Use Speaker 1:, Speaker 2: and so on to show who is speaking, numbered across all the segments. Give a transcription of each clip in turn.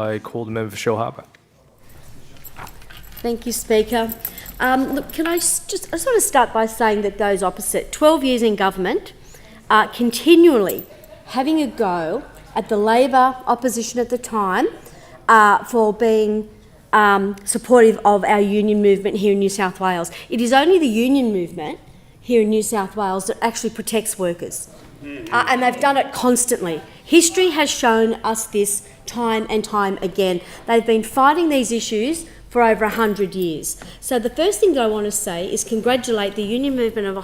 Speaker 1: I call the member for Shellharbour.
Speaker 2: Thank you, Speaker. Look, I just want to start by saying that those opposite, 12 years in government, continually having a go at the Labor opposition at the time for being supportive of our union movement here in New South Wales. It is only the union movement here in New South Wales that actually protects workers. And they've done it constantly. History has shown us this time and time again. They've been fighting these issues for over 100 years. So the first thing that I want to say is congratulate the union movement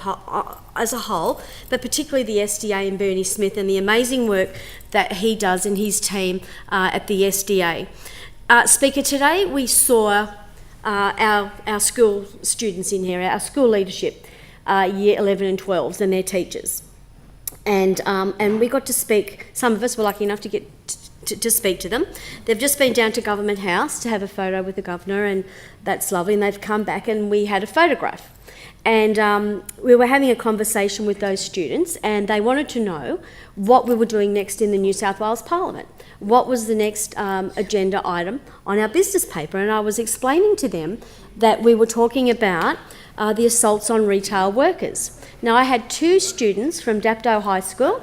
Speaker 2: as a whole, but particularly the SDA and Bernie Smith and the amazing work that he does and his team at the SDA. Speaker, today we saw our school students in here, our school leadership, year 11 and 12s and their teachers. And we got to speak, some of us were lucky enough to get to speak to them. They've just been down to Government House to have a photo with the Governor, and that's lovely, and they've come back and we had a photograph. And we were having a conversation with those students, and they wanted to know what we were doing next in the New South Wales Parliament. What was the next agenda item on our business paper? And I was explaining to them that we were talking about the assaults on retail workers. Now, I had two students from Dapto High School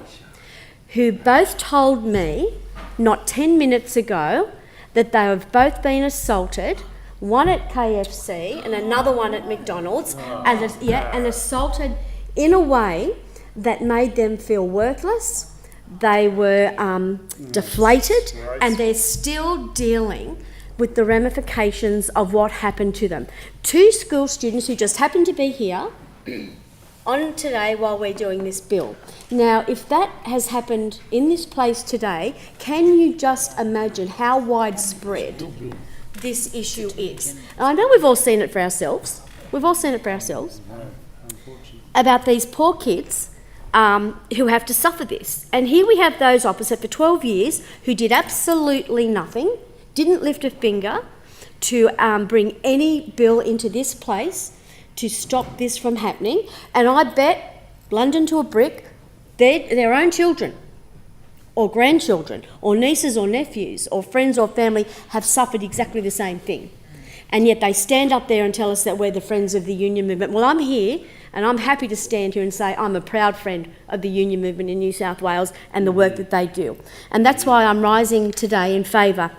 Speaker 2: who both told me not 10 minutes ago that they have both been assaulted, one at KFC and another one at McDonald's, and assaulted in a way that made them feel worthless. They were deflated, and they're still dealing with the ramifications of what happened to them. Two school students who just happened to be here on today while we're doing this bill. Now, if that has happened in this place today, can you just imagine how widespread this issue is? And I know we've all seen it for ourselves. We've all seen it for ourselves about these poor kids who have to suffer this. And here we have those opposite for 12 years who did absolutely nothing, didn't lift a finger to bring any bill into this place to stop this from happening. And I bet London to a brick, their own children or grandchildren or nieces or nephews or friends or family have suffered exactly the same thing. And yet they stand up there and tell us that we're the friends of the union movement. Well, I'm here and I'm happy to stand here and say I'm a proud friend of the union movement in New South Wales and the work that they do. And that's why I'm rising today in favour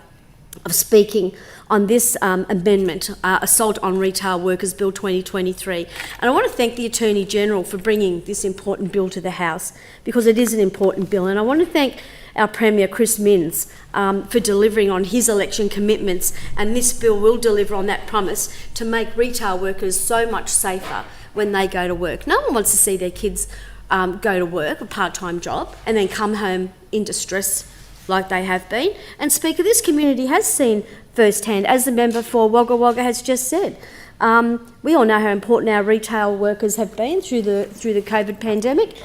Speaker 2: of speaking on this amendment, Assault on Retail Workers Bill 2023. And I want to thank the Attorney-General for bringing this important bill to the House, because it is an important bill. And I want to thank our Premier, Chris Minns, for delivering on his election commitments, and this bill will deliver on that promise to make retail workers so much safer when they go to work. No one wants to see their kids go to work, a part-time job, and then come home in distress like they have been. And Speaker, this community has seen firsthand, as the member for Wagga Wagga has just said. We all know how important our retail workers have been through the COVID pandemic.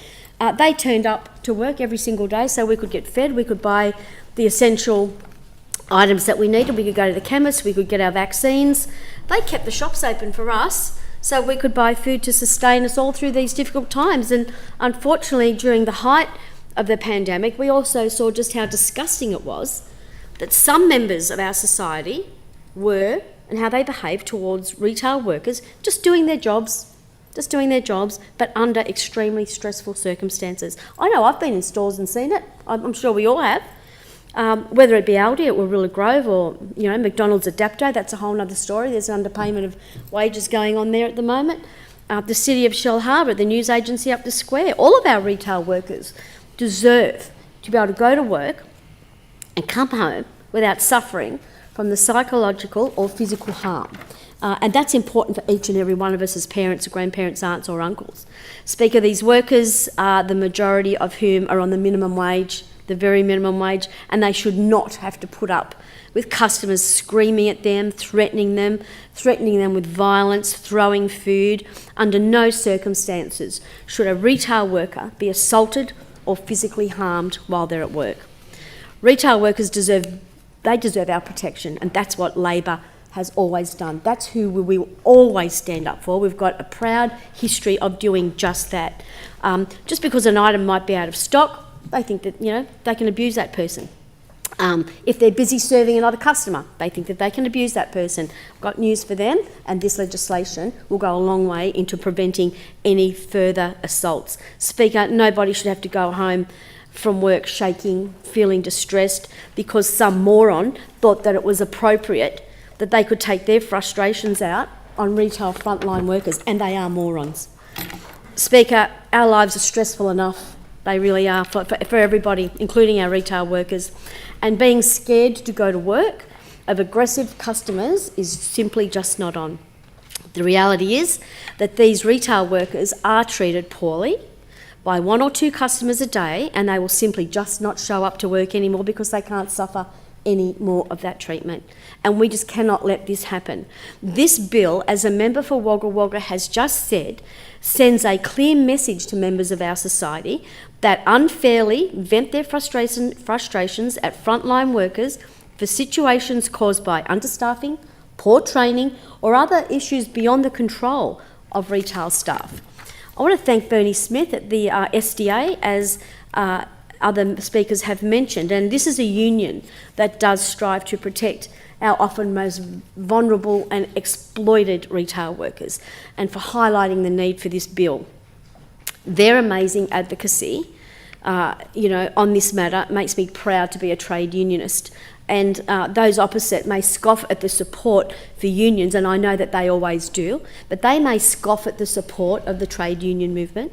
Speaker 2: They turned up to work every single day so we could get fed, we could buy the essential items that we needed, we could go to the chemist, we could get our vaccines. They kept the shops open for us so we could buy food to sustain us all through these difficult times. And unfortunately, during the height of the pandemic, we also saw just how disgusting it was that some members of our society were, and how they behaved towards retail workers, just doing their jobs, but under extremely stressful circumstances. I know I've been in stores and seen it. I'm sure we all have. Whether it be Aldi at Warilla Grove or McDonald's at Dapto, that's a whole other story. There's an underpayment of wages going on there at the moment. The City of Shellharbour, the news agency up the square, all of our retail workers deserve to be able to go to work and come home without suffering from the psychological or physical harm. And that's important for each and every one of us as parents, grandparents, aunts or uncles. Speaker, these workers are the majority of whom are on the minimum wage, the very minimum wage, and they should not have to put up with customers screaming at them, threatening them with violence, throwing food. Under no circumstances should a retail worker be assaulted or physically harmed while they're at work. Retail workers deserve our protection, and that's what Labor has always done. That's who we will always stand up for. We've got a proud history of doing just that. Just because an item might be out of stock, they think that they can abuse that person. If they're busy serving another customer, they think that they can abuse that person. I've got news for them, and this legislation will go a long way into preventing any further assaults. Speaker, nobody should have to go home from work shaking, feeling distressed because some moron thought that it was appropriate that they could take their frustrations out on retail frontline workers, and they are morons. Speaker, our lives are stressful enough. They really are for everybody, including our retail workers. And being scared to go to work of aggressive customers is simply just not on. The reality is that these retail workers are treated poorly by 1 or 2 customers a day, and they will simply just not show up to work anymore because they can't suffer any more of that treatment. And we just cannot let this happen. This bill, as a member for Wagga Wagga has just said, sends a clear message to members of our society that unfairly vent their frustrations at frontline workers for situations caused by understaffing, poor training, or other issues beyond the control of retail staff. I want to thank Bernie Smith at the SDA, as other speakers have mentioned, and this is a union that does strive to protect our often most vulnerable and exploited retail workers, and for highlighting the need for this bill. Their amazing advocacy, on this matter makes me proud to be a trade unionist. And those opposite may scoff at the support for unions, and I know that they always do, but they may scoff at the support of the trade union movement.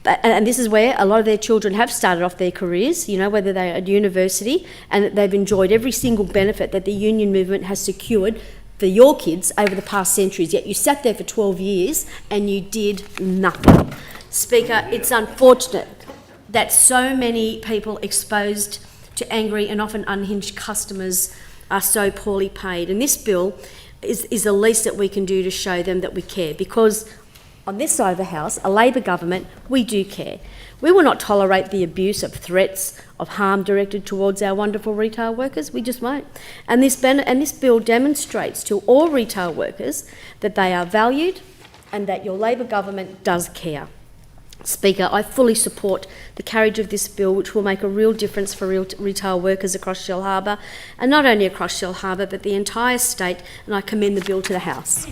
Speaker 2: And this is where a lot of their children have started off their careers, whether they're at university, and they've enjoyed every single benefit that the union movement has secured for your kids over the past centuries, yet you sat there for 12 years and you did nothing. Speaker, it's unfortunate that so many people exposed to angry and often unhinged customers are so poorly paid. And this bill is the least that we can do to show them that we care, because on this side of the House, a Labor government, we do care. We will not tolerate the abuse of threats of harm directed towards our wonderful retail workers. We just won't. And this bill demonstrates to all retail workers that they are valued and that your Labor government does care. Speaker, I fully support the carriage of this bill, which will make a real difference for retail workers across Shellharbour, and not only across Shellharbour but the entire state, and I commend the bill to the House.